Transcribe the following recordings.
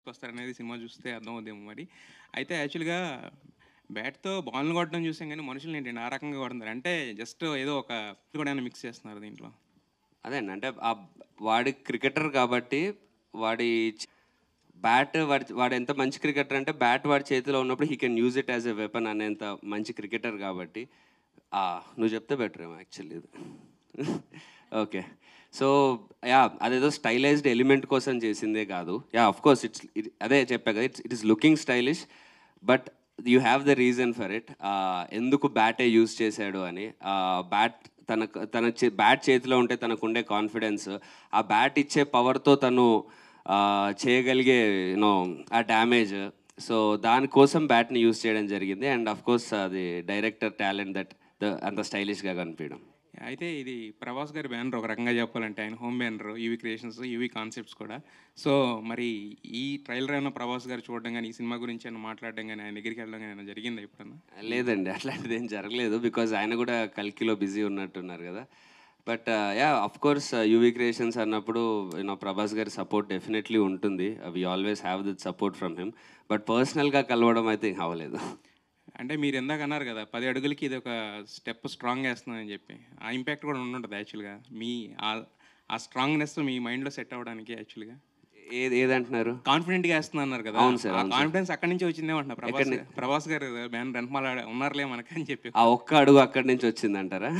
తీసుకొస్తారనేది cinema చూస్తే అర్థమవుద్దేమో మరి. అయితే యాక్చువల్‌గా బ్యాట్‌తో బాల్‌ని కొట్టడం చూసాం గానీ, మనుషుల్ని ఏంటండి ఆ రకంగా కొడుతున్నారు. అంటే జస్ట్ ఏదో ఒక కూడా ఏమైనా మిక్స్ చేస్తున్నారు దీంట్లో. అదే అండి. అంటే వాడి క్రికెటర్ కాబట్టి వాడి బ్యాట్ వాడు ఎంత మంచి క్రికెటర్ అంటే బ్యాట్ వాడి చేతిలో ఉన్నప్పుడు he can use it as a weapon అనేంత మంచి క్రికెటర్ కాబట్టి నువ్వు చెప్తే బెటర్ ఏమో యాక్చువల్లీ ఇది. ఓకే. సో అదేదో స్టైలైజ్డ్ ఎలిమెంట్ కోసం చేసిందే కాదు. ఆఫ్ కోర్స్ అదే చెప్పా కదా, it is looking stylish, but you have the reason for it. ఎందుకు బ్యాటే యూజ్ చేశాడు అని. బ్యాట్ బ్యాట్ చేతిలో ఉంటే తనకుండే కాన్ఫిడెన్స్, ఆ బ్యాట్ ఇచ్చే పవర్తో తను చేయగలిగే యూనో ఆ డ్యామేజ్. సో దానికోసం బ్యాట్ని యూజ్ చేయడం జరిగింది. అండ్ అఫ్ కోర్స్ అది డైరెక్టర్ టాలెంట్ దట్ అంత స్టైలిష్గా కనిపించడం. అయితే ఇది ప్రభాస్ గారి బ్యానర్ ఒక రకంగా చెప్పాలంటే ఆయన home banner UV creations, UV concepts కూడా. సో మరి ఈ ట్రైలర్ ఏమైనా ప్రభాస్ గారు చూడడం గానీ, ఈ సినిమా గురించి ఏమైనా మాట్లాడడం గానీ, ఆయన దగ్గరికి వెళ్ళడం గానీ ఏమైనా జరిగిందా ఎప్పుడన్నా? లేదండి, అట్లాంటిది ఏం జరగలేదు. బికాజ్ ఆయన కూడా కల్కిలో బిజీ ఉన్నట్టున్నారు కదా. But of course UV creations అన్నప్పుడు ప్రభాస్ గారి సపోర్ట్ డెఫినెట్లీ ఉంటుంది. We always have that support from him. But పర్సనల్గా కలవడం అయితే అవ్వలేదు. అంటే మీరు ఇందాక అన్నారు కదా 10 అడుగులకి ఇది ఒక స్టెప్ స్ట్రాంగ్ వేస్తుందని చెప్పి. ఆ ఇంపాక్ట్ కూడా ఉండుంటది యాక్చువల్‌గా. మీ ఆ స్ట్రాంగ్‌నెస్ మీ మైండ్‌లో సెట్ అవ్వడానికి యాక్చువల్‌గా. ఏదంటున్నారు? కాన్ఫిడెంట్‌గా ఏస్తున్నారు కదా! అవును సార్, ఆ అవును సార్. కాన్ఫిడెన్స్ అక్కడి నుంచే వచ్చిందేమో అంటున్నా. ఎక్కడి ప్రభాస్ గారు బ్యానర్ వెనకమాల ఉన్నారులే మనకని చెప్పి. ఆ ఒక్క అడుగు అక్కడి నుంచి వచ్చిందంటారా?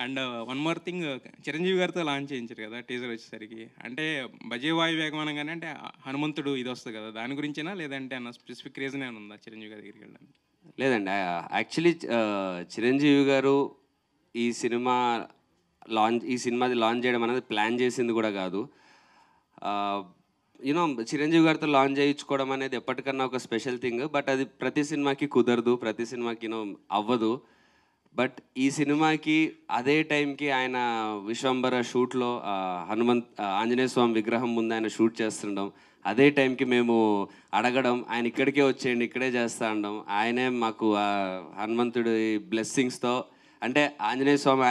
And one more thing, Chiranjeevi గారితో లాంచ్ చేయించారు కదా టీజర్ వచ్చేసరికి. అంటే భజే వాయు వేగం అనగానే అంటే హనుమంతుడు ఇది వస్తుంది కదా, దాని గురించేనా లేదంటే అన్న స్పెసిఫిక్ రీజన్ ఏమైనా ఉందా చిరంజీవి గారి దగ్గరికి వెళ్ళడానికి? లేదండి, యాక్చువల్లీ చిరంజీవి గారు ఈ సినిమా ఈ సినిమాది లాంచ్ చేయడం అనేది ప్లాన్ చేసింది కూడా కాదు. యూనో చిరంజీవి గారితో లాంచ్ చేయించుకోవడం అనేది ఎప్పటికన్నా ఒక స్పెషల్ థింగ్. బట్ అది ప్రతి సినిమాకి కుదరదు, ప్రతి సినిమాకి అవ్వదు. బట్ ఈ సినిమాకి అదే టైంకి ఆయన విశ్వంబర షూట్లో ఆంజనేయ స్వామి విగ్రహం ముందు ఆయన షూట్ చేస్తుండడం, అదే టైంకి మేము అడగడం, ఆయన ఇక్కడికే వచ్చేయండి ఇక్కడే చేస్తా అనడం, ఆయనే మాకు హనుమంతుడి బ్లెస్సింగ్స్తో, అంటే ఆంజనేయ స్వామి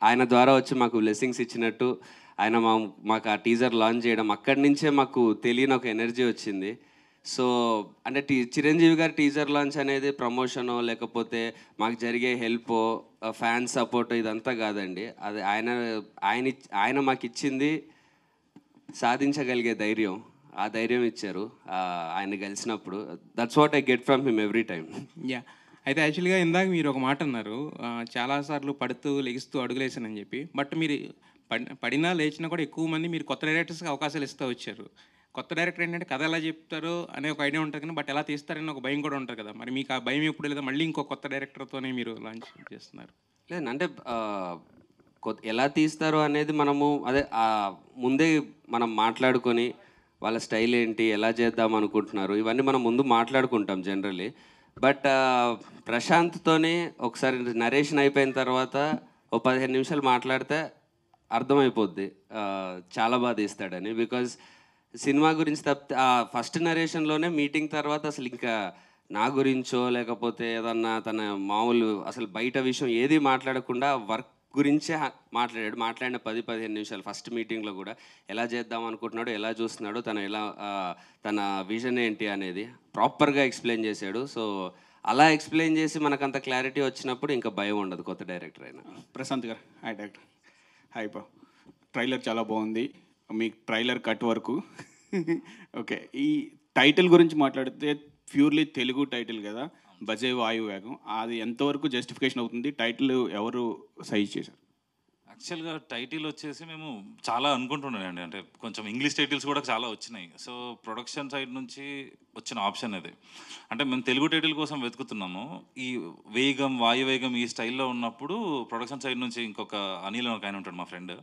ఆయన ద్వారా వచ్చి మాకు బ్లెస్సింగ్స్ ఇచ్చినట్టు ఆయన మాకు ఆ టీజర్ లాంచ్ చేయడం, అక్కడి నుంచే మాకు తెలియని ఒక ఎనర్జీ వచ్చింది. సో అంటే చిరంజీవి గారి టీజర్ లాంచ్ అనేది ప్రమోషనో లేకపోతే మాకు జరిగే హెల్ప్, ఫ్యాన్ సపోర్ట్ ఇదంతా కాదండి. అది ఆయన మాకు ఇచ్చింది సాధించగలిగే ధైర్యం. ఆ ధైర్యం ఇచ్చారు ఆయన కలిసినప్పుడు. That's what I get from him every time. Yeah! అయితే యాక్చువల్‌గా ఇందాక మీరు ఒక మాట అన్నారు. చాలా సార్లు పడుతూ, లెగిస్తూ అడుగులేసానని చెప్పి. బట్ మీరు పడినా, లేచినా కూడా ఎక్కువ మంది మీరు కొత్త డైరెక్టర్స్‌కి అవకాశాలు ఇస్తా వచ్చారు. కొత్త డైరెక్టర్ ఏంటంటే కథ ఎలా చెప్తారో అనే ఒక ఐడియా ఉంటది కానీ, బట్ ఎలా తీస్తారని ఒక భయం కూడా ఉంటది కదా! మరి మీకు ఆ భయం ఎప్పుడు లేదా? మళ్ళీ ఇంకో కొత్త డైరెక్టర్‌తోనే మీరు లాంచ్ చేస్తున్నారు. లేదండి, అంటే ఎలా తీస్తారు అనేది మనము అదే ముందే మనం మాట్లాడుకొని వాళ్ళ స్టైల్ ఏంటి, ఎలా చేద్దాం అనుకుంటున్నారు, ఇవన్నీ మనం ముందు మాట్లాడుకుంటాం జనరల్లీ. బట్ ప్రశాంత్తోని ఒకసారి నరేషన్ అయిపోయిన తర్వాత ఓ 15 నిమిషాలు మాట్లాడితే అర్థమైపోద్ది చాలా బాగా తీస్తాడని. బికాజ్ సినిమా గురించి తప్పితే ఫస్ట్ నరేషన్లోనే మీటింగ్ తర్వాత అసలు ఇంకా నా గురించో లేకపోతే ఏదన్నా తన మామూలు అసలు బయట విషయం ఏది మాట్లాడకుండా వర్క్ గురించే మాట్లాడిన 10-15 నిమిషాలు ఫస్ట్ మీటింగ్లో కూడా ఎలా చేద్దాం అనుకుంటున్నాడు, ఎలా చూస్తున్నాడు, తన విజన్ ఏంటి అనేది ప్రాపర్గా ఎక్స్ప్లెయిన్ చేశాడు. సో అలా ఎక్స్ప్లెయిన్ చేసి మనకు అంత క్లారిటీ వచ్చినప్పుడు ఇంకా భయం ఉండదు కొత్త డైరెక్టర్ అయినా. ప్రశాంత్ గారు, hi director. Hi bro. Trailer చాలా బాగుంది. మీ ట్రైలర్ కట్ వరకు ఓకే. ఈ టైటిల్ గురించి మాట్లాడితే ప్యూర్లీ తెలుగు టైటిల్ కదా, భజే వాయు వేగం. అది ఎంతవరకు జస్టిఫికేషన్ అవుతుంది? టైటిల్ ఎవరు సైజ్ చేశారు? యాక్చువల్గా టైటిల్ వచ్చేసి మేము చాలా అనుకుంటున్నానండి. అంటే కొంచెం ఇంగ్లీష్ టైటిల్స్ కూడా చాలా వచ్చినాయి. సో ప్రొడక్షన్ సైడ్ నుంచి వచ్చిన ఆప్షన్ అది. అంటే మేము తెలుగు టైటిల్ కోసం వెతుకుతున్నాము. ఈ వేగం, వాయువేగం ఈ స్టైల్లో ఉన్నప్పుడు ప్రొడక్షన్ సైడ్ నుంచి ఇంకొక అనిల్ ఒక ఆయన ఉంటాడు మా ఫ్రెండ్.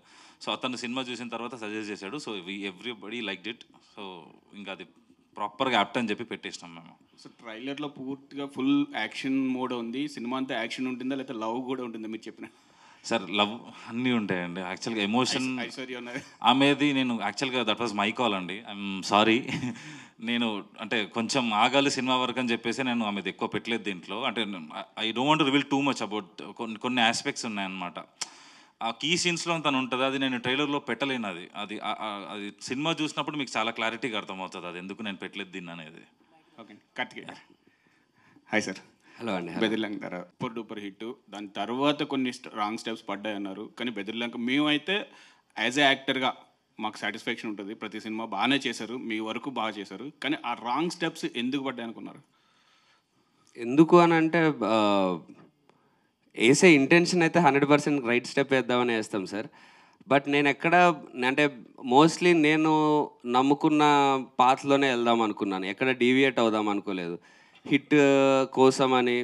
సో అతను సినిమా చూసిన తర్వాత సజెస్ట్ చేశాడు. So everybody like it. So ఇంకా అది ప్రాపర్గా యాప్ట్ అని చెప్పి పెట్టేసినాం మేము. సో ట్రైలర్లో పూర్తిగా ఫుల్ యాక్షన్ మోడ్ ఉంది. సినిమా అంతా యాక్షన్ ఉంటుందా లేకపోతే లవ్ కూడా ఉంటుందా మీరు చెప్పిన? సార్ లవ్ అన్నీ ఉంటాయండి. యాక్చువల్గా ఎమోషన్ ఐశ్వర్య ఆమెది నేను యాక్చువల్గా దట్ వాజ్ మై కాల్ అండి. I'm sorry. నేను అంటే కొంచెం ఆగాలి సినిమా వరకు అని చెప్పేసి నేను ఆమెది ఎక్కువ పెట్టలేదు దీంట్లో. అంటే I don't want reveal too much about కొన్ని ఆస్పెక్ట్స్ ఉన్నాయన్నమాట. ఆ కీ సీన్స్లో తను ఉంటుంది, అది నేను ట్రైలర్లో పెట్టలేను. అది సినిమా చూసినప్పుడు మీకు చాలా క్లారిటీగా అర్థమవుతుంది అది ఎందుకు నేను పెట్టలేదు దీన్ని అనేది. Okay, Karthikeya. Hi sir. Hello అండి. బెదిర్లంక ధర సూపర్ డూపర్ హిట్. దాని తర్వాత కొన్ని రాంగ్ స్టెప్స్ పడ్డాయి అన్నారు, కానీ బెదిర్లంక మేమైతే యాజ్ ఏ యాక్టర్గా మాకు సాటిస్ఫాక్షన్ ఉంటుంది. ప్రతి సినిమా బాగానే చేశారు, మీ వరకు బాగా చేశారు, కానీ ఆ రాంగ్ స్టెప్స్ ఎందుకు పడ్డాయి అనుకున్నారు? ఎందుకు అని అంటే వేసే ఇంటెన్షన్ అయితే 100% రైట్ స్టెప్ వేద్దామని వేస్తాం సార్. బట్ నేను ఎక్కడ అంటే మోస్ట్లీ నేను నమ్ముకున్న పాత్లోనే వెళ్దాం అనుకున్నాను, ఎక్కడ డీవియేట్ అవుదాం అనుకోలేదు. హిట్ కోసమని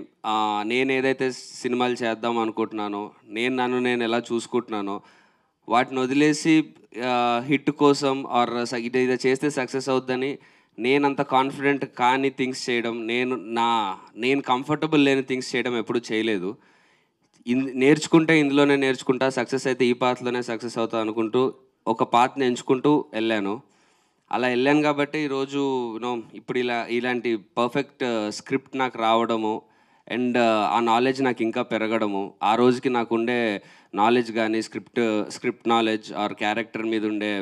నేను ఏదైతే సినిమాలు చేద్దాం అనుకుంటున్నానో, నన్ను నేను ఎలా చూసుకుంటున్నానో వాటిని వదిలేసి హిట్ కోసం ఆర్ ఇది చేస్తే సక్సెస్ అవుద్దని నేనంత కాన్ఫిడెంట్ కాని థింగ్స్ చేయడం, నేను కంఫర్టబుల్ లేని థింగ్స్ చేయడం ఎప్పుడు చేయలేదు. నేర్చుకుంటే ఇందులోనే నేర్చుకుంటా, సక్సెస్ అయితే ఈ పాత్లోనే సక్సెస్ అవుతా అనుకుంటూ ఒక పాత్ని ఎంచుకుంటూ వెళ్ళాను. అలా వెళ్ళాను కాబట్టి ఈరోజు ఇప్పుడు ఇలాంటి పర్ఫెక్ట్ స్క్రిప్ట్ నాకు రావడము అండ్ ఆ నాలెడ్జ్ నాకు ఇంకా పెరగడము, ఆ రోజుకి నాకు ఉండే నాలెడ్జ్ కానీ స్క్రిప్ట్ నాలెడ్జ్ ఆర్ క్యారెక్టర్ మీద ఉండే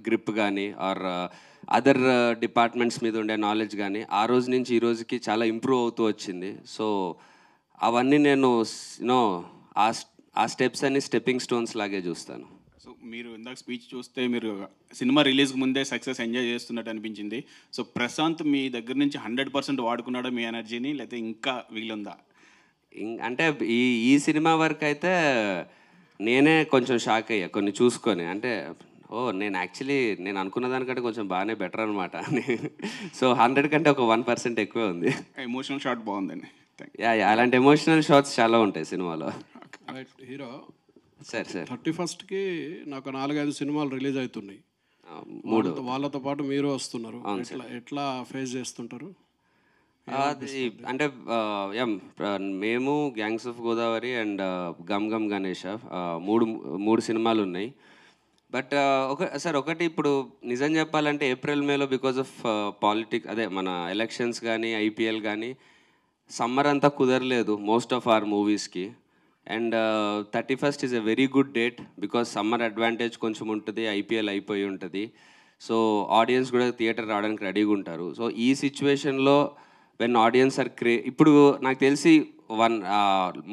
గ్రిప్ కానీ ఆర్ అదర్ డిపార్ట్మెంట్స్ మీద ఉండే నాలెడ్జ్ కానీ ఆ రోజు నుంచి ఈ రోజుకి చాలా ఇంప్రూవ్ అవుతూ వచ్చింది. సో అవన్నీ నేను ఆ స్టెప్స్ అన్ని స్టెప్పింగ్ స్టోన్స్ లాగే చూస్తాను. సో మీరు ఇందాక స్పీచ్ చూస్తే మీరు సినిమా రిలీజ్కి ముందే సక్సెస్ ఎంజాయ్ చేస్తున్నట్టు అనిపించింది. సో ప్రశాంత్ మీ దగ్గర నుంచి 100% వాడుకున్నాడా మీ ఎనర్జీని, లేకపోతే ఇంకా వీలుందా? అంటే ఈ సినిమా వరకు అయితే నేనే కొంచెం షాక్ అయ్యా కొన్ని చూసుకొని. అంటే నేను అనుకున్న దానికంటే కొంచెం బాగానే బెటర్ అనమాట. సో 100 కంటే ఒక 1% ఎక్కువే ఉంది. ఎమోషనల్ షాట్ బాగుందండి. యా అలాంటి ఎమోషనల్ షాట్స్ చాలా ఉంటాయి సినిమాలో. హీరో సార్ 31st నాకు 4-5 సినిమాలు రిలీజ్ అవుతున్నాయి. 3 వాళ్ళతో పాటు మీరు వస్తున్నారు. ఎట్లా ఫేస్ చేస్తుంటారు? అది అంటే మేము gangs of Godavari and Gam Gam Ganesha మూడు సినిమాలు ఉన్నాయి. బట్ ఒకటి ఇప్పుడు నిజం చెప్పాలంటే ఏప్రిల్ మేలో బికాజ్ ఆఫ్ పాలిటిక్స్, అదే మన ఎలక్షన్స్ కానీ ఐపీఎల్ కానీ సమ్మర్ అంతా కుదరలేదు మోస్ట్ ఆఫ్ ఆర్ మూవీస్కి. And 31st is a very good date because summer advantage కొంచెం ఉంటుంది, ఐపీఎల్ అయిపోయి ఉంటుంది. సో ఆడియన్స్ కూడా థియేటర్ రావడానికి రెడీగా ఉంటారు. సో ఈ సిచ్యువేషన్లో వెన్ ఆడియన్స్ ఆర్ ఇప్పుడు నాకు తెలిసి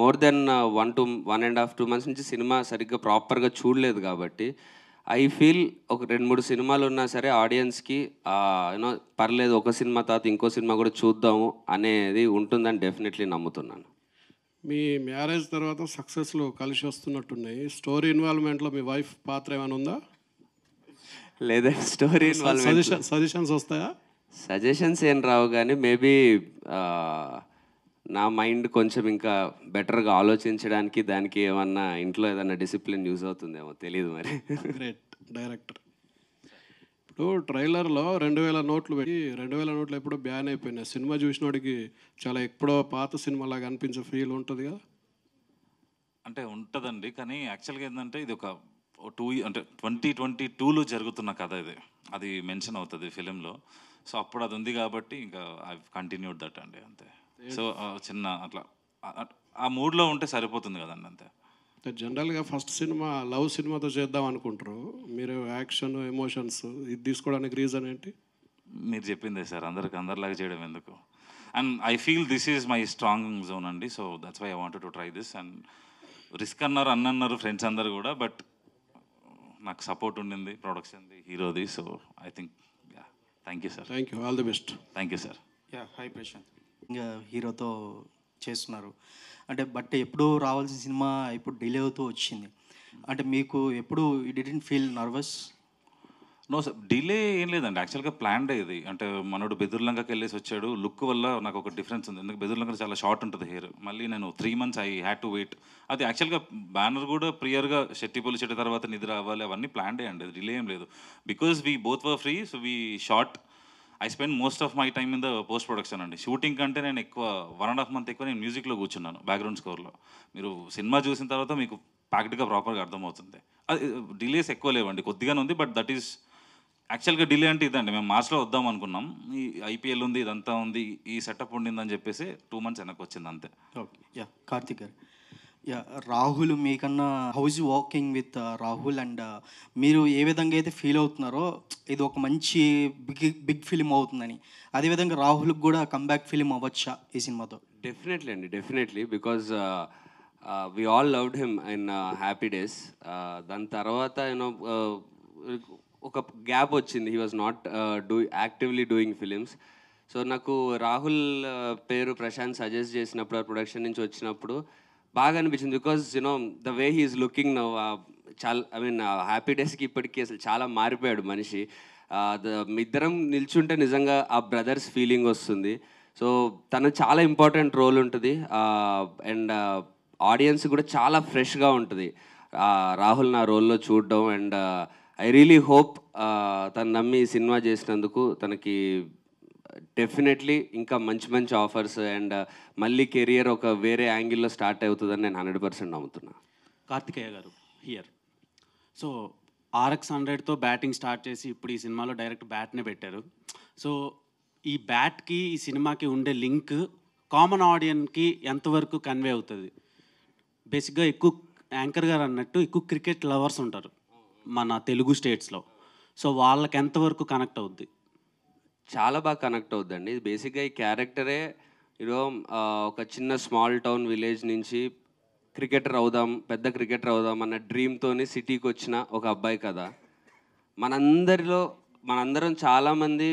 మోర్ దెన్ 1.5-2 months నుంచి సినిమా సరిగ్గా ప్రాపర్గా చూడలేదు కాబట్టి ఐ ఫీల్ ఒక 2-3 సినిమాలు ఉన్నా సరే ఆడియన్స్కి పర్లేదు, ఒక సినిమా తర్వాత ఇంకో సినిమా కూడా చూద్దాము అనేది ఉంటుందని డెఫినెట్లీ నమ్ముతున్నాను. మీ మ్యారేజ్ తర్వాత సక్సెస్లో కలిసి వస్తున్నట్టున్నాయి. స్టోరీ ఇన్వాల్వ్మెంట్లో మీ వైఫ్ పాత్ర ఏమైనా ఉందా? లేదంటే స్టోరీ సజెషన్స్ వస్తాయా? సజెషన్స్ ఏం రావు, కానీ మేబీ నా మైండ్ కొంచెం ఇంకా బెటర్గా ఆలోచించడానికి దానికి ఏమన్నా ఇంట్లో ఏదన్నా డిసిప్లిన్ యూజ్ అవుతుందేమో తెలియదు మరి. Great director. ఇప్పుడు ట్రైలర్లో 2000 నోట్లు పెట్టి 2000 నోట్లు ఎప్పుడో బ్యాన్ అయిపోయినాయి. సినిమా చూసినోడికి చాలా ఎప్పుడో పాత సినిమాలాగా అనిపించే ఫీల్ ఉంటుంది కదా? అంటే ఉంటుందండి, కానీ యాక్చువల్గా ఏంటంటే ఇది ఒక 2022లో జరుగుతున్న కథ ఇది, అది మెన్షన్ అవుతుంది ఫిలింలో. సో అప్పుడు అది ఉంది కాబట్టి ఇంకా ఐ కంటిన్యూడ్ దట్ అండి, అంతే. సో చిన్న అట్లా ఆ మూడ్లో ఉంటే సరిపోతుంది కదండి, అంతే. జనరల్గా ఫస్ట్ సినిమా లవ్ సినిమాతో చేద్దాం అనుకుంటారు మీరు, యాక్షన్ ఎమోషన్స్ ఇది తీసుకోవడానికి రీజన్ ఏంటి? మీరు చెప్పిందే సార్, అందరిలాగా చేయడం ఎందుకు. And I feel this is my strong zone అండి. So that's why I wanted to try this. And risk అన్నారు ఫ్రెండ్స్ అందరు కూడా, బట్ నాకు సపోర్ట్ ఉండింది ప్రొడక్షన్ది, హీరోది. So I think thank you sir. Thank you, all the best. Thank you sir. Hi Prashant. ఇంకా హీరోతో చేస్తున్నారు అంటే, బట్ ఎప్పుడు రావాల్సిన సినిమా ఇప్పుడు డిలే అవుతూ వచ్చింది అంటే మీకు ఎప్పుడు you didn't feel nervous? No sir, delay ఏం లేదండి, యాక్చువల్గా ప్లాన్డ్ ఇది. అంటే మనోడు బెదుర్లంకకి వెళ్ళేసి వచ్చాడు, లుక్ వల్ల నాకు ఒక డిఫరెన్స్ ఉంది. ఎందుకంటే బెదుర్లంక చాలా షార్ట్ ఉంటుంది హెయిర్, మళ్ళీ నేను 3 months I had to wait. అది యాక్చువల్గా బ్యానర్ కూడా ప్రియర్గా షెట్టిపల్లి చెట్టు తర్వాత నిద్ర అవ్వాలి, అవన్నీ ప్లాన్డే అండి, డిలే ఏం లేదు. Because we both were free, so we short. I spend most of my time in the post production అండి. షూటింగ్ కంటే నేను ఎక్కువ 1.5 month ఎక్కువ నేను మ్యూజిక్లో కూర్చున్నాను, బ్యాక్గ్రౌండ్ స్కోర్లో. మీరు సినిమా చూసిన తర్వాత మీకు ప్యాక్డ్గా ప్రాపర్గా అర్థమవుతుంది. అది డిలేస్ ఎక్కువ లేవండి, కొద్దిగానే ఉంది. బట్ దట్ ఈస్ యాక్చువల్గా డిలే అంటే ఇదండి, మేము మార్చ్లో వద్దాం అనుకున్నాం, ఈ ఐపీఎల్ ఉంది, ఇదంతా ఉంది, ఈ సెటప్ ఉండిందని చెప్పేసి 2 months వెనక్కి వచ్చింది, అంతే. Okay, yeah. కార్తిక్ గారు, యా రాహుల్ మీకన్నా house walking with Rahul and మీరు ఏ విధంగా అయితే ఫీల్ అవుతున్నారో ఇది ఒక మంచి బిగ్ ఫిలిం అవుతుందని, అదేవిధంగా రాహుల్కి కూడా కంబ్యాక్ ఫిలిం అవ్వచ్చా ఈ సినిమాతో? డెఫినెట్లీ అండి, definitely, because we all loved him in happy days. దాని తర్వాత యూనో ఒక గ్యాప్ వచ్చింది, he was not actively doing films. So నాకు రాహుల్ పేరు ప్రశాంత్ సజెస్ట్ చేసినప్పుడు, ఆ ప్రొడక్షన్ నుంచి వచ్చినప్పుడు బాగా అనిపించింది. Because you know the way he's looking now, చాలా ఐ మీన్ హ్యాపీ డేస్కి ఇప్పటికీ అసలు చాలా మారిపోయాడు మనిషి. ఇద్దరం నిల్చుంటే నిజంగా ఆ బ్రదర్స్ ఫీలింగ్ వస్తుంది. సో తను చాలా ఇంపార్టెంట్ రోల్ ఉంటుంది, అండ్ ఆడియన్స్ కూడా చాలా ఫ్రెష్గా ఉంటుంది రాహుల్ నా రోల్లో చూడడం. అండ్ ఐ రియలీ హోప్ తను నమ్మి ఈ సినిమా చేసినందుకు తనకి డెఫినెట్లీ ఇంకా మంచి మంచి ఆఫర్స్ అండ్ మళ్ళీ కెరియర్ ఒక వేరే యాంగిల్లో స్టార్ట్ అవుతుందని నేను 100% నమ్ముతున్నా. కార్తికేయ గారు హియర్. సో RX-100తో బ్యాటింగ్ స్టార్ట్ చేసి ఇప్పుడు ఈ సినిమాలో డైరెక్ట్ బ్యాట్నే పెట్టారు. సో ఈ బ్యాట్కి ఈ సినిమాకి ఉండే లింక్ కామన్ ఆడియన్కి ఎంతవరకు కన్వే అవుతుంది? బేసిక్గా ఎక్కువ యాంకర్ గారు అన్నట్టు ఎక్కువ క్రికెట్ లవర్స్ ఉంటారు మన తెలుగు స్టేట్స్లో. సో వాళ్ళకి ఎంతవరకు కనెక్ట్ అవుద్ది? చాలా బాగా కనెక్ట్ అవుద్దండి. ఇది బేసిక్గా ఈ క్యారెక్టరే ఒక చిన్న స్మాల్ టౌన్ విలేజ్ నుంచి క్రికెటర్ అవుదాం, పెద్ద క్రికెటర్ అవుదాం అన్న డ్రీమ్తోని సిటీకి వచ్చిన ఒక అబ్బాయి కదా. మనందరం చాలామంది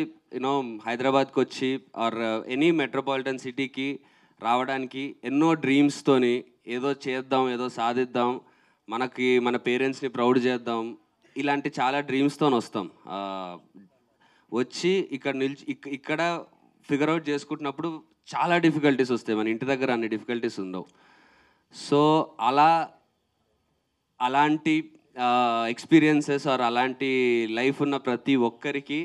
హైదరాబాద్కి వచ్చి ఆర్ ఎనీ మెట్రోపాలిటన్ సిటీకి రావడానికి ఎన్నో డ్రీమ్స్తోని ఏదో చేద్దాం, ఏదో సాధిద్దాం, మన పేరెంట్స్ని ప్రౌడ్ చేద్దాం, ఇలాంటి చాలా డ్రీమ్స్తో వస్తాం. వచ్చి ఇక్కడ ఫిగర్ అవుట్ చేసుకుంటున్నప్పుడు చాలా డిఫికల్టీస్ వస్తాయి, మన ఇంటి దగ్గర అన్ని డిఫికల్టీస్ ఉండవు. సో అలాంటి ఎక్స్పీరియన్సెస్ ఆర్ అలాంటి లైఫ్ ఉన్న ప్రతి ఒక్కరికి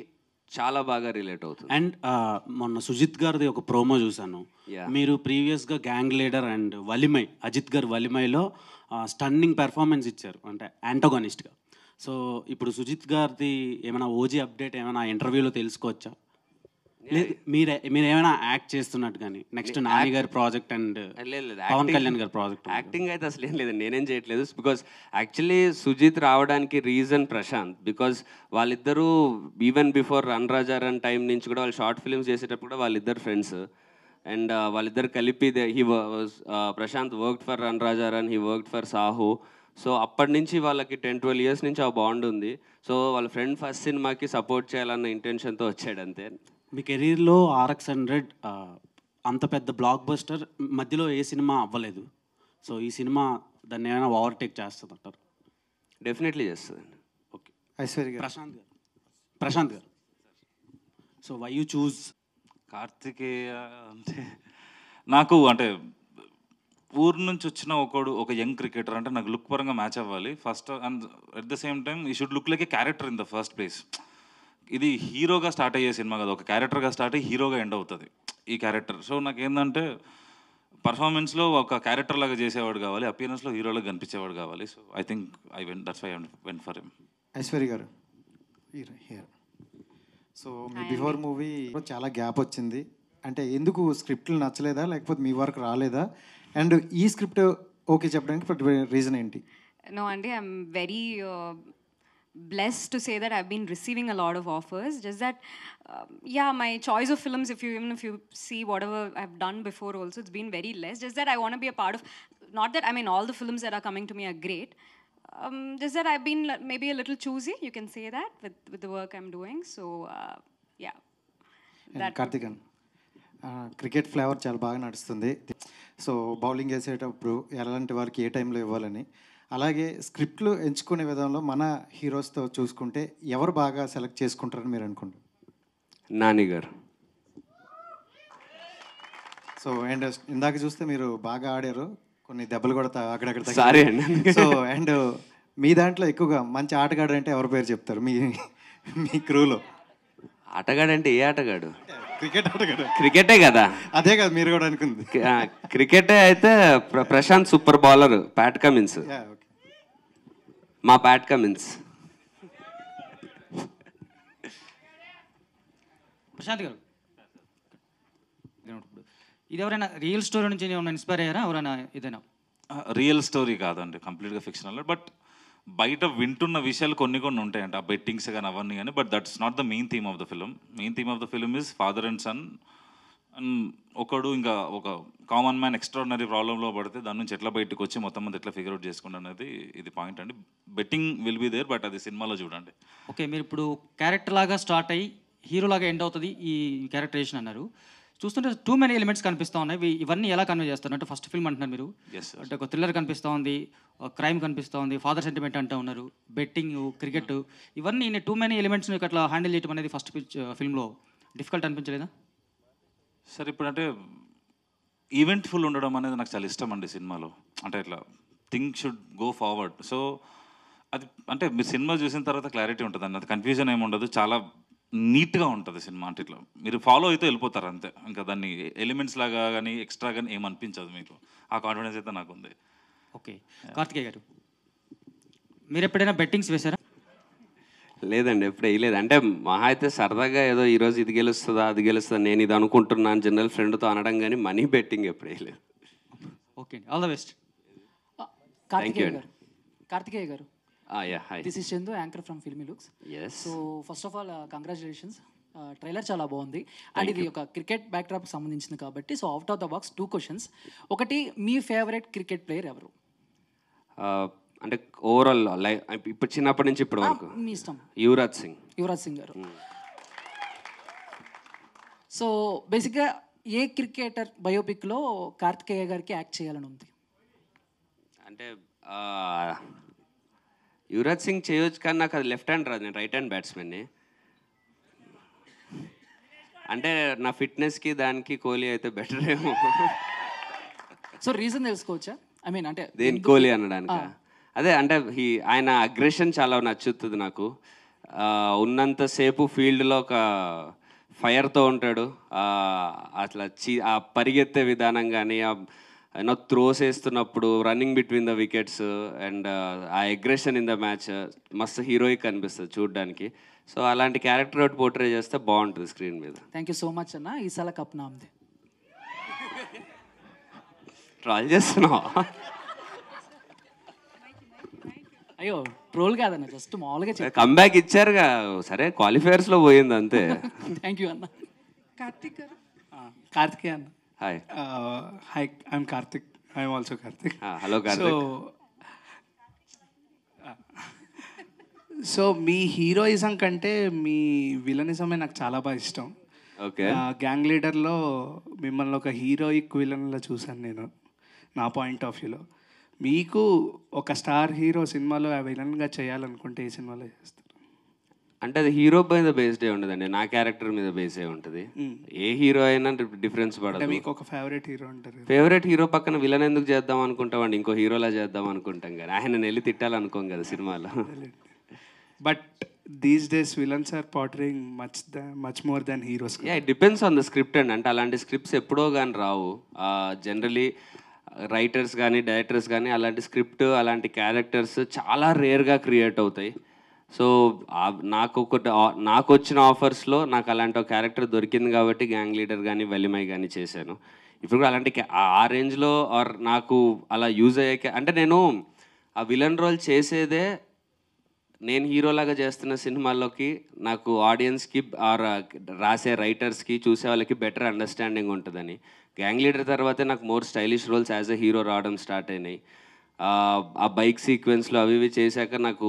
చాలా బాగా రిలేట్ అవుతుంది. అండ్ మొన్న సుజిత్ గారిది ఒక ప్రోమో చూశాను. మీరు ప్రీవియస్గా gang leader and Valimai, Ajith garu వలిమైలో స్టన్నింగ్ పెర్ఫార్మెన్స్ ఇచ్చారు, అంటే యాంటోగనిస్ట్గా. సో ఇప్పుడు సుజిత్ గారిది ఏమైనా ఓజీ అప్డేట్ ఏమైనా ఇంటర్వ్యూలో తెలుసుకోవచ్చా? లేదు మీరు ఏమైనా యాక్ట్ చేస్తున్నట్టు కానీ నెక్స్ట్ నాని గారి ప్రాజెక్ట్ అండ్ పవన్ కళ్యాణ్ గారి ప్రాజెక్ట్? యాక్టింగ్ అయితే అసలు ఏం లేదండి, నేనేం చేయట్లేదు. బికాజ్ యాక్చువల్లీ సుజిత్ రావడానికి రీజన్ ప్రశాంత్. బికాజ్ వాళ్ళిద్దరూ even before run Raja run time నుంచి కూడా వాళ్ళు షార్ట్ ఫిల్మ్స్ చేసేటప్పుడు కూడా వాళ్ళిద్దరు ఫ్రెండ్స్. అండ్ వాళ్ళిద్దరు కలిపి Prashanth worked for run Raja run, he worked for Saaho. So అప్పటి నుంచి వాళ్ళకి 10-12 years నుంచి ఆ బాండ్ ఉంది. సో వాళ్ళ ఫ్రెండ్ ఫస్ట్ సినిమాకి సపోర్ట్ చేయాలన్న ఇంటెన్షన్తో వచ్చాడు అంతే. మీ కెరీర్లో RX-100 అంత పెద్ద బ్లాక్ బస్టర్ మధ్యలో ఏ సినిమా అవ్వలేదు. సో ఈ సినిమా దాన్ని ఏమైనా ఓవర్టేక్ చేస్తుంది అంటారు? డెఫినెట్లీ చేస్తుందండి. Okay. Aishwarya garu. Prashanth garu so why you choose Karthikeya అంటే నాకు అంటే ఊరు నుంచి వచ్చిన ఒక యంగ్ క్రికెటర్ అంటే నాకు లుక్ పరంగా మ్యాచ్ అవ్వాలి first, and at the same time he should look like a character in the first place. ఇది హీరోగా స్టార్ట్ అయ్యే సినిమా కదా, ఒక క్యారెక్టర్గా స్టార్ట్ అయ్యి హీరోగా ఎండ్ అవుతుంది ఈ క్యారెక్టర్. సో నాకు ఏంటంటే పర్ఫార్మెన్స్లో ఒక క్యారెక్టర్ లాగా చేసేవాడు కావాలి, అపియరెన్స్లో హీరోలాగా కనిపించేవాడు కావాలి. So I think that's why I went for him. Aishwarya గారు హియర్. సో మీ బిఫోర్ మూవీ చాలా గ్యాప్ వచ్చింది, అంటే ఎందుకు స్క్రిప్ట్లు నచ్చలేదా లేకపోతే మీ వర్క్ రాలేదా? అండ్ ఈ స్క్రిప్ట్ ఓకే చెప్పడానికి రీజన్ ఏంటి? No, Andy, I'm very blessed to say that I've been receiving a lot of offers. Just that, yeah, my choice of films, even if you see whatever I've done before also, it's been very less. Just that I want to be a part of, not that, I mean, all the films that are coming to me are great. Just that I've been maybe a little choosy, you can say that, with the work I'm doing. So, yeah. Karthikeyan cricket flavour చాలా బాగా నడుస్తుంది. So bowling వేసేటప్పుడు ఎలాంటి వారికి ఏ టైంలో ఇవ్వాలని, అలాగే స్క్రిప్ట్లు ఎంచుకునే విధానంలో మన హీరోస్తో చూసుకుంటే ఎవరు బాగా సెలెక్ట్ చేసుకుంటారని మీరు అనుకుంటారు? నాని గారు. సో అండ్ ఇందాక చూస్తే మీరు బాగా ఆడారు, కొన్ని దెబ్బలు కూడా అక్కడక్కడ. సారీ అండి. సో అండ్ మీ దాంట్లో ఎక్కువగా మంచి ఆటగాడు అంటే ఎవరి పేరు చెప్తారు మీ క్రూలో? ఆటగాడంటే ఏ ఆటగాడు? క్రికెట్ ఆటగాడు. క్రికెటే కదా. అదే కదా మీరు కూడా అనుకుంది. క్రికెటే అయితే Prashanth super bowler, Pat Cummins. మా ప్యాట్ కమిన్స్. ప్రశాంత్ గారు, ఇది ఎవరైనా రియల్ స్టోరీ నుంచి ఏమైనా ఇన్స్పైర్ అయ్యారా ఎవరైనా? ఇదేనా రియల్ స్టోరీ కాదండి, కంప్లీట్గా ఫిక్షనల్. బట్ బయట వింటున్న విషయాలు కొన్ని కొన్ని ఉంటాయంట, ఆ బెట్టింగ్స్ కానీ అవన్నీ కానీ. But that's not the main theme of the film. Main theme of the film is father and son. And ఒకడు ఇంకా ఒక కామన్ మ్యాన్ ఎక్స్ట్రాడినరీ ప్రాబ్లంలో పడితే దాని నుంచి ఎట్లా బయటకు వచ్చి మొత్తం మంది ఎట్లా ఫిగర్ అవుట్ చేసుకుంటా అనేది ఇది పాయింట్ అండి. Betting will be there, but అది సినిమాలో చూడండి. ఓకే, మీరు ఇప్పుడు క్యారెక్టర్ లాగా స్టార్ట్ అయ్యి హీరో లాగా ఎండ్ అవుతుంది ఈ క్యారెక్టరేషన్ అన్నారు. చూస్తుంటే టూ మెనీ ఎలిమెంట్స్ కనిపిస్తూ ఉన్నాయి. ఇవన్నీ ఎలా కన్వే చేస్తారు? అంటే ఫస్ట్ ఫిల్మ్ అంటున్నారు మీరు, అంటే ఒక థ్రిల్లర్ కనిపిస్తూ ఉంది, క్రైమ్ కనిపిస్తూ ఉంది, ఫాదర్ సెంటిమెంట్ అంటూ ఉన్నారు, బెట్టింగ్, క్రికెట్, ఇవన్నీ టూ మెనీ ఎలిమెంట్స్ అట్లా హ్యాండిల్ చేయడం అనేది ఫస్ట్ ఫిల్మ్లో డిఫికల్ట్ అనిపించలేదా? సార్ ఇప్పుడంటే ఈవెంట్ఫుల్ ఉండడం అనేది నాకు చాలా ఇష్టం అండి సినిమాలో. అంటే ఇట్లా thing should go forward. So అది అంటే మీరు సినిమా చూసిన తర్వాత క్లారిటీ ఉంటుంది అండి, అది కన్ఫ్యూజన్ ఏమి ఉండదు, చాలా నీట్గా ఉంటుంది సినిమా. అంటే ఇట్లా మీరు ఫాలో అయితే వెళ్ళిపోతారు అంతే, ఇంకా దాన్ని ఎలిమెంట్స్ లాగా కానీ ఎక్స్ట్రా కానీ ఏమనిపించదు మీకు. ఆ కాన్ఫిడెన్స్ అయితే నాకు ఉంది. ఓకే, కార్తికేయ గారు, మీరు ఎప్పుడైనా బెట్టింగ్స్ వేశారా? లేదండి, ఎప్పుడు వేయలేదు. అంటే మహా అయితే సరదాగా ఏదో ఈరోజు ఇది గెలుస్తుందా అది గెలుస్తుందా నేను ఇది అనుకుంటున్నాను జనరల్ ఫ్రెండ్తో అనడం, కానీ మనీ బెట్టింగ్ ఎప్పుడు వేయలేదు. Okay, all the best. Karthikeya గారు, yeah, hi. This is Chandu, anchor from Filmy Looks. So first of all congratulations, trailer చాలా బాగుంది. అండ్ ఇది ఒక క్రికెట్ బ్యాక్డ్రాప్కి సంబంధించింది కాబట్టి, so out of the box 2 questions. ఒకటి, మీ ఫేవరెట్ క్రికెట్ ప్లేయర్ ఎవరు? అంటే ఓవరాల్ లైక్ ఇప్పుడు చిన్నప్పటి నుంచి ఇప్పటి వరకు మీ ఇష్టం. యువరాజ్ సింగ్. యువరాజ్ సింగ్ గారు. సో బేసిక్గా ఏ క్రికెటర్ బయోపిక్లో కార్తికేయ గారికి యాక్ట్ చేయాలని ఉంది? అంటే యువరాజ్ సింగ్ చేయొచ్చు, కానీ నాకు అది లెఫ్ట్ హ్యాండ్ రాదు, నేను రైట్ హ్యాండ్ బ్యాట్స్మెన్ని. అంటే నా ఫిట్నెస్కి దానికి కోహ్లీ అయితే బెటర్ ఏమో. సో రీజన్ తెలుసుకోవచ్చా? ఐ మీన్ అంటే దేని కోహ్లీ అనడానికి అదే అంటే ఆయన అగ్రెషన్ చాలా నచ్చుతుంది నాకు. ఉన్నంతసేపు ఫీల్డ్లో ఒక ఫైర్తో ఉంటాడు. అట్లా ఆ పరిగెత్తే విధానం కానీ, యూనో త్రోస్ వేస్తున్నప్పుడు running between the wickets and ఆ అగ్రెషన్ ఇన్ ద మ్యాచ్ మస్తు హీరోయిక్ అనిపిస్తుంది చూడడానికి. సో అలాంటి క్యారెక్టర్ ఒకటి పోర్ట్రే చేస్తే బాగుంటుంది స్క్రీన్ మీద. థ్యాంక్ యూ సో మచ్ అన్న. ఈసారి కప్ నామ్ది. ట్రాల్ చేస్తున్నావా? అయ్యో, ట్రోల్ కాదన్న, జస్ట్ మామూలుగా కంబ్యాక్ ఇచ్చారుగా, సరే క్వాలిఫైయర్స్లో పోయింది అంతే. థ్యాంక్ యూ అన్న. కార్తిక్ గారు. కార్తికేయ అన్న. Hi. Hi, I'm Karthik. I'm also Karthik. Hello Karthik. So me heroism కంటే మీ విలనిజమే నాకు చాలా బాగా ఇష్టం. ఓకే. గ్యాంగ్ లీడర్లో మిమ్మల్ని ఒక హీరోయిక్ విలన్లో చూశాను నేను, నా పాయింట్ ఆఫ్ వ్యూలో. మీకు ఒక స్టార్ హీరో సినిమాలో విలన్గా చేయాలనుకుంటే ఏ సినిమాలో చేస్తారు? అంటే అది హీరో మీద బేస్డ్ ఏ ఉండదండి, నా క్యారెక్టర్ మీద బేస్ ఏ ఉంటుంది. ఏ హీరో అయినా డిఫరెన్స్ పడదు. మీకు ఒక ఫేవరెట్ హీరో ఉంటారు. ఫేవరెట్ హీరో పక్కన విలన్ ఎందుకు చేద్దాం అనుకుంటామండి, ఇంకో హీరోలా చేద్దాం అనుకుంటాం కానీ ఆయన వెళ్ళి తిట్టాలనుకోం కదా సినిమాలో. But these days villains are portraying much more than heroes. Yeah, it depends on the script అండి. అంటే అలాంటి స్క్రిప్ట్స్ ఎప్పుడో కానీ రావు. జనరలీ రైటర్స్ కానీ డైరెక్టర్స్ కానీ అలాంటి స్క్రిప్ట్ అలాంటి క్యారెక్టర్స్ చాలా రేర్గా క్రియేట్ అవుతాయి. సో నాకు వచ్చిన ఆఫర్స్లో నాకు అలాంటి ఒక క్యారెక్టర్ దొరికింది కాబట్టి గ్యాంగ్ లీడర్ కానీ వెలిమై కానీ చేశాను. ఇప్పుడు కూడా అలాంటి ఆ రేంజ్లో ఆర్ నాకు అలా యూజ్ అయ్యే అంటే నేను ఆ విలన్ రోల్ చేసేదే నేను హీరోలాగా చేస్తున్న సినిమాల్లోకి నాకు ఆడియన్స్కి ఆర్ రాసే రైటర్స్కి చూసే వాళ్ళకి బెటర్ అండర్స్టాండింగ్ ఉంటుందని. గ్యాంగ్ లీడర్ తర్వాతే నాకు more stylish roles as a hero రావడం స్టార్ట్ అయినాయి. ఆ బైక్ సీక్వెన్స్లో అవి ఇవి చేశాక నాకు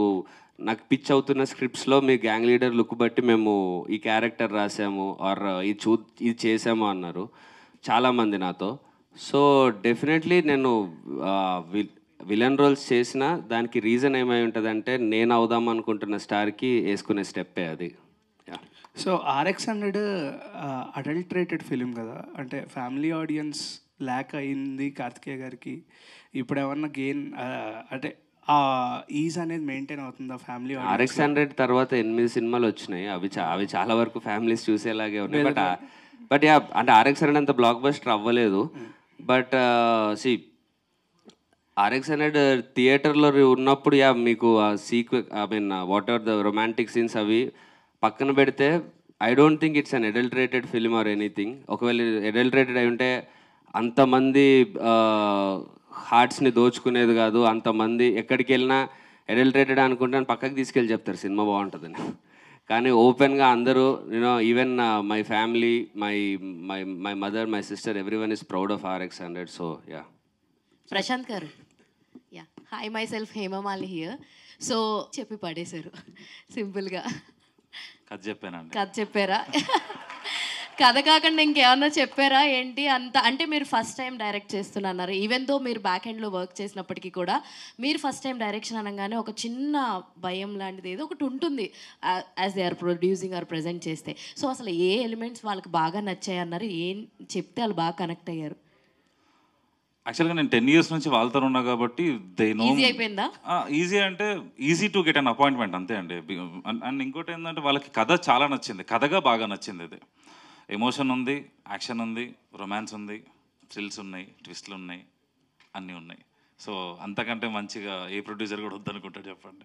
పిచ్ అవుతున్న స్క్రిప్ట్స్లో మీ గ్యాంగ్ లీడర్ లుక్ బట్టి మేము ఈ క్యారెక్టర్ రాసాము ఆర్ ఇది చేసాము అన్నారు చాలామంది నాతో. సో డెఫినెట్లీ నేను విలన్ రోల్స్ చేసిన దానికి రీజన్ ఏమై ఉంటుందంటే నేను అవుదాం అనుకుంటున్న స్టార్కి వేసుకునే స్టెప్పే అది. సో RX-100 అడల్ట్రేటెడ్ ఫిలిం కదా, అంటే ఫ్యామిలీ ఆడియన్స్ ల్యాక్ అయింది కార్తికేయ గారికి. ఇప్పుడు ఏమన్నా గెయిన్ అంటే ఆ ఈజ్ అనేది మెయింటైన్ అవుతుందా ఫ్యామిలీ ఆడియన్స్? RX-100 తర్వాత 8 సినిమాలు వచ్చినాయి, అవి చాలా వరకు ఫ్యామిలీస్ చూసేలాగే ఉన్నాయి. బట్ యా, అంటే RX-100 అంత బ్లాక్ బస్టర్ అవ్వలేదు. బట్ RX-100 థియేటర్లో ఉన్నప్పుడు యా మీకు what ever the romantic scenes అవి పక్కన పెడితే I don't think it's an adulterated film or anything. ఒకవేళ అడల్టరేటెడ్ అయి ఉంటే అంతమంది హార్ట్స్ని దోచుకునేది కాదు, అంతమంది ఎక్కడికి వెళ్ళినా అడల్టరేటెడ్ అనుకుంటే పక్కకి తీసుకెళ్ళి చెప్తారు సినిమా బాగుంటుందని. కానీ ఓపెన్గా అందరూ even my family, my mother, my sister, everyone is proud of RX100. So yeah. Prashant గారు, yeah, hi myself Hemamalini here. So చెప్పి పడేశారు సింపుల్గా. కథ చెప్పానండి. కథ చెప్పారా? కథ కాకుండా ఇంకేమన్నా చెప్పారా ఏంటి? అంత అంటే మీరు ఫస్ట్ టైం డైరెక్ట్ చేస్తున్నారు, ఈవెన్ దో మీరు బ్యాక్ ఎండ్లో వర్క్ చేసినప్పటికీ కూడా మీరు ఫస్ట్ టైం డైరెక్షన్ అనగానే ఒక చిన్న భయం లాంటిది ఏదో ఒకటి ఉంటుంది as they are producing or present చేస్తే. సో అసలు ఏ ఎలిమెంట్స్ వాళ్ళకి బాగా నచ్చాయి అన్నారు, ఏం చెప్తే వాళ్ళు బాగా కనెక్ట్ అయ్యారు? యాక్చువల్గా నేను 10 years నుంచి వాళ్ళతో ఉన్నా కాబట్టి దే నో. ఈజీ అయిపోయిందా? ఈజీ అంటే easy to get an appointment అంతే అండి. అండ్ ఇంకోటి ఏంటంటే వాళ్ళకి కథ చాలా నచ్చింది, కథగా బాగా నచ్చింది. ఇది ఎమోషన్ ఉంది, యాక్షన్ ఉంది, రొమాన్స్ ఉంది, థ్రిల్స్ ఉన్నాయి, ట్విస్ట్లు ఉన్నాయి, అన్నీ ఉన్నాయి. సో అంతకంటే మంచిగా ఏ ప్రొడ్యూసర్ కూడా వద్దనుకుంటాడు చెప్పండి.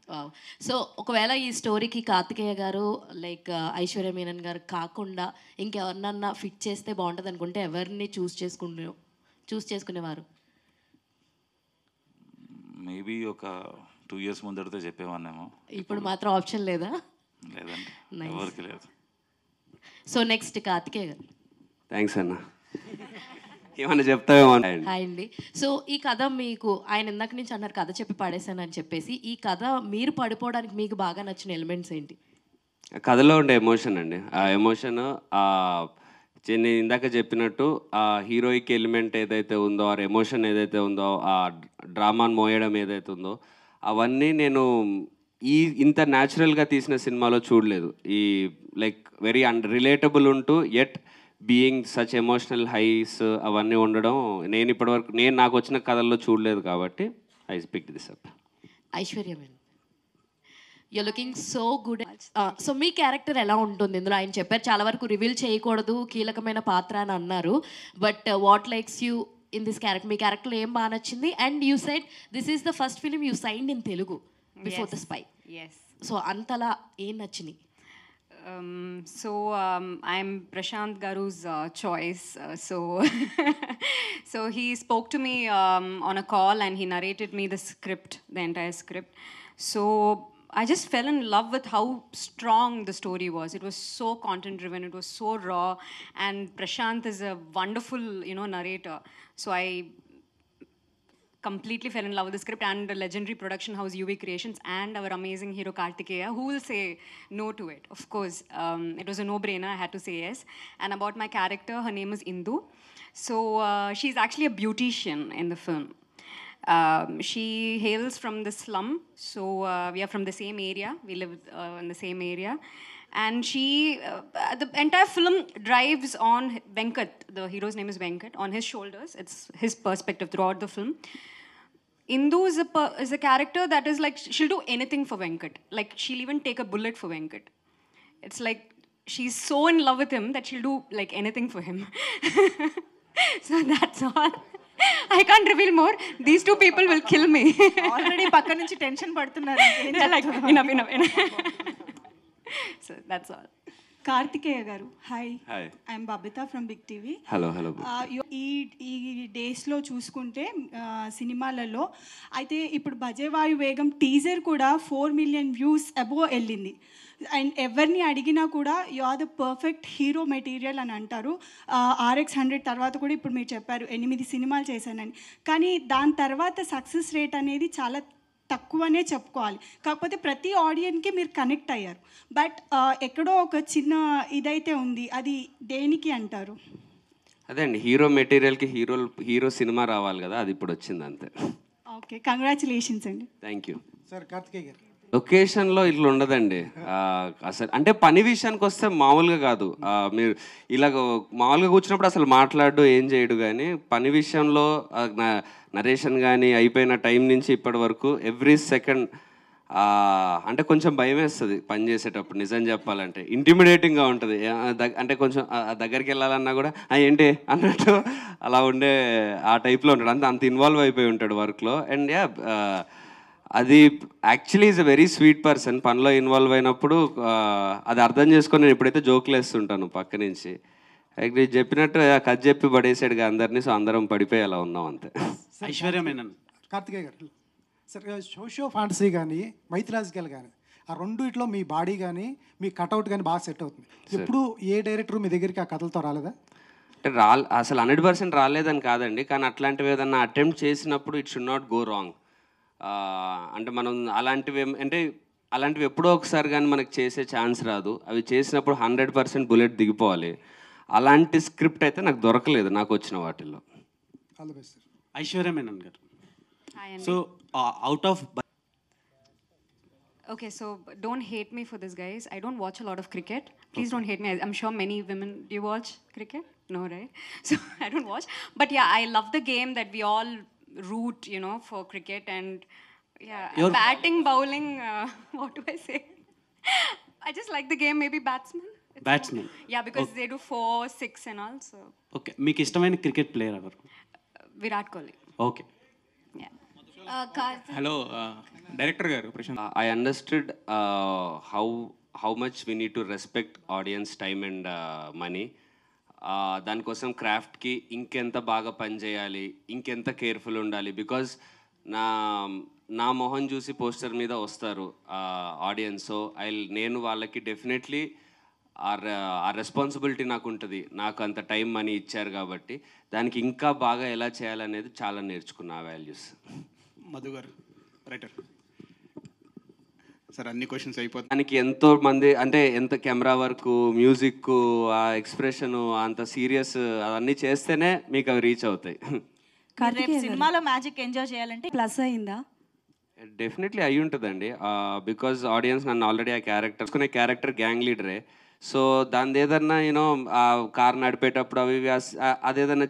సో ఒకవేళ ఈ స్టోరీకి కార్తికేయ గారు లైక్ ఐశ్వర్య మీనన్ గారు కాకుండా ఇంకెవరినన్నా ఫిట్ చేస్తే బాగుంటుంది అనుకుంటే ఎవరిని చూస్ చేసుకునేవారు? మేబీ ఒక 2 years ముందడితే చెప్పేవాన్నేమో. ఇప్పుడు మాత్రం ఆప్షన్ లేదా? లేదండి, ఎవరికి లేదు. సో నెక్స్ట్ కార్తికేయ గారు. థ్యాంక్స్ అన్న. ఏమన్నా చెప్తావేమో. హాయ్ అండి. సో ఈ కథ మీకు, ఆయన ఇందాక నుంచి అన్నారు కథ చెప్పి పడేశానని చెప్పేసి, ఈ కథ మీరు పడిపోవడానికి మీకు బాగా నచ్చిన ఎలిమెంట్స్ ఏంటి? కథలో ఉండే ఎమోషన్ అండి. ఆ ఎమోషన్ నేను ఇందాక చెప్పినట్టు ఆ హీరోయిక్ ఎలిమెంట్ ఏదైతే ఉందో, ఆ ఎమోషన్ ఏదైతే ఉందో, ఆ డ్రామాను మోయడం ఏదైతే ఉందో, అవన్నీ నేను ఇంత న్యాచురల్గా తీసిన సినిమాలో చూడలేదు. ఈ లైక్ వెరీ రిలేటబుల్ ఉంటూ at being such emotional highs అవన్నీ ఉండడం నేను ఇప్పటివరకు నాకు వచ్చిన కథల్లో చూడలేదు కాబట్టి I pick this up. Aishwarya madam, you looking so good. So మీ క్యారెక్టర్ ఎలా ఉంటుంది ఇందులో? ఆయన చెప్పారు చాలా వరకు రివీల్ చేయకూడదు, కీలకమైన పాత్ర అని అన్నారు. But what likes you in this character? Me character ఏం బాగా నచ్చింది? And you said this is the first film you signed in Telugu before the spy. So అంతలా ఏం నచ్చింది? I'm Prashant Garu's choice. So he spoke to me on a call and he narrated me the script, the entire script. So I just fell in love with how strong the story was. It was so content driven, it was so raw, and Prashant is a wonderful, narrator. So I completely fell in love with the script and the legendary production house UV Creations and our amazing hero Kartikeya. Who will say no to it? Of course, it was a no-brainer. I had to say yes. And about my character, her name is Indu. So she's actually a beautician in the film. She hails from the slum, so we are from the same area. We live in the same area. And she, the entire film drives on Venkat. The hero's name is Venkat. On his shoulders, it's his perspective throughout the film. Indu is a character that is like, she'll do anything for Venkat. Like, she'll even take a bullet for Venkat. It's like, she's so in love with him that she'll do like anything for him. So that's all. I can't reveal more. These two people will kill me. Already పక్క నుంచి tension పడుతున్నారు. Like, enough. So that's all. Karthikeya garu, hi. Hi, I'm Babitha from big TV. Hello. ఈ డేస్లో చూసుకుంటే సినిమాలలో అయితే ఇప్పుడు బజేవాయు వేగం టీజర్ కూడా 4 million వ్యూస్ అబోవ్ వెళ్ళింది. అండ్ ఎవరిని అడిగినా కూడా you are the perfect hero material అని అంటారు. RX100 తర్వాత కూడా ఇప్పుడు మీరు చెప్పారు 8 సినిమాలు చేశానని, కానీ దాని తర్వాత సక్సెస్ రేట్ అనేది చాలా తక్కువనే చెప్పుకోవాలి. కాకపోతే ప్రతి ఆడియన్కి మీరు కనెక్ట్ అయ్యారు. బట్ ఎక్కడో ఒక చిన్న ఇదైతే ఉంది, అది దేనికి అంటారు? అదే అండి, హీరో మెటీరియల్కి హీరో సినిమా రావాలి కదా, అది ఇప్పుడు వచ్చింది అంతే. ఓకే, కంగ్రాచులేషన్స్ అండి. Thank you sir. కార్తికేయ గారు, లొకేషన్లో ఇట్లా ఉండదండి అసలు. అంటే పని విషయానికి వస్తే మామూలుగా కాదు, మీరు ఇలాగ మామూలుగా కూర్చున్నప్పుడు అసలు మాట్లాడు ఏం చేయడు, కానీ పని విషయంలో నరేషన్ కానీ అయిపోయిన టైం నుంచి ఇప్పటి వరకు ఎవ్రీ సెకండ్ అంటే కొంచెం భయం వేస్తుంది పని చేసేటప్పుడు. నిజం చెప్పాలంటే ఇంటిమిడేటింగ్గా ఉంటుంది. అంటే కొంచెం దగ్గరికి వెళ్ళాలన్నా కూడా ఏంటి అన్నట్టు అలా ఉండే ఆ టైప్లో ఉంటాడు. అంత ఇన్వాల్వ్ అయిపోయి ఉంటాడు వర్క్లో. అండ్ అది actually is a very sweet person. పనిలో ఇన్వాల్వ్ అయినప్పుడు అది అర్థం చేసుకొని నేను ఎప్పుడైతే జోకులు వేస్తుంటాను పక్క నుంచి, చెప్పినట్టు కథ చెప్పి పడేసాడుగా అందరినీ. సో అందరం పడిపోయి అలా ఉన్నాం అంతే. ఐశ్వర్య మేనన్. కార్తికేయ గారు సార్, సోషియో ఫాంటసీ కానీ మైథలాజికల్ కానీ ఆ రెండిట్లో మీ బాడీ కానీ మీ కట్అవుట్ కానీ బాగా సెట్ అవుతుంది. ఎప్పుడు ఏ డైరెక్టర్ మీ దగ్గరికి ఆ కథలతో రాలేదా? అంటే అసలు 100% రాలేదని కాదండి, కానీ అట్లాంటివి ఏదన్నా అటెంప్ట్ చేసినప్పుడు it should not go wrong. అంటే మనం అలాంటివి ఎప్పుడో ఒకసారి కానీ మనకు చేసే ఛాన్స్ రాదు. అవి చేసినప్పుడు 100% బుల్లెట్ దిగిపోవాలి. అలాంటి స్క్రిప్ట్ అయితే నాకు దొరకలేదు నాకు వచ్చిన వాటిల్లో. All the best sir. Aishwarya Menon గారు. Hi, Andy. So out of Okay, so don't hate me for this, guys. I don't watch a lot of cricket. Please don't hate me. I'm sure many women, do you watch cricket? No, right? So I don't watch. But yeah, I love the game that we all root, you know, for cricket. And yeah, batting, bowling, what do I say? I just like the game, maybe batsman. Batsmen. Yeah, because they do 4, 6 and all, so. Okay, మీకు ఇష్టమైన cricket player ఎవరు? Virat Kohli. Okay. Hello director గారు Prashanth. I understood how much we need to respect audience time and money. దానికోసం క్రాఫ్ట్కి ఇంకెంత బాగా పనిచేయాలి, ఇంకెంత careful ఉండాలి. బికాజ్ నా మొహం చూసి పోస్టర్ మీద వస్తారు ఆడియన్స్. సో నేను వాళ్ళకి డెఫినెట్లీ ఆ రెస్పాన్సిబిలిటీ నాకు ఉంటుంది. నాకు అంత టైం మనీ ఇచ్చారు కాబట్టి దానికి ఇంకా బాగా ఎలా చేయాలనేది చాలా నేర్చుకున్నా ఆ వాల్యూస్. మధు గారు రైటర్ సార్, అన్ని క్వశ్చన్స్ అయిపోతాయి. దానికి ఎంతో మంది అంటే ఎంత కెమెరా వర్క్, మ్యూజిక్, ఆ ఎక్స్ప్రెషన్, అంత సీరియస్ అవన్నీ చేస్తేనే మీకు అవి రీచ్ అవుతాయి. సినిమాలో మ్యాజిక్ ఎంజాయ్ చేయాలంటే ప్లస్ అయిందా? డెఫినెట్లీ అయి ఉంటుందండి. బికాజ్ ఆడియన్స్ నన్ను ఆల్రెడీ ఆ క్యారెక్టర్ గ్యాంగ్ లీడరే. సో దాని ఏదన్నా యూనో ఆ కార్ నడిపేటప్పుడు అవి అదేదన్నా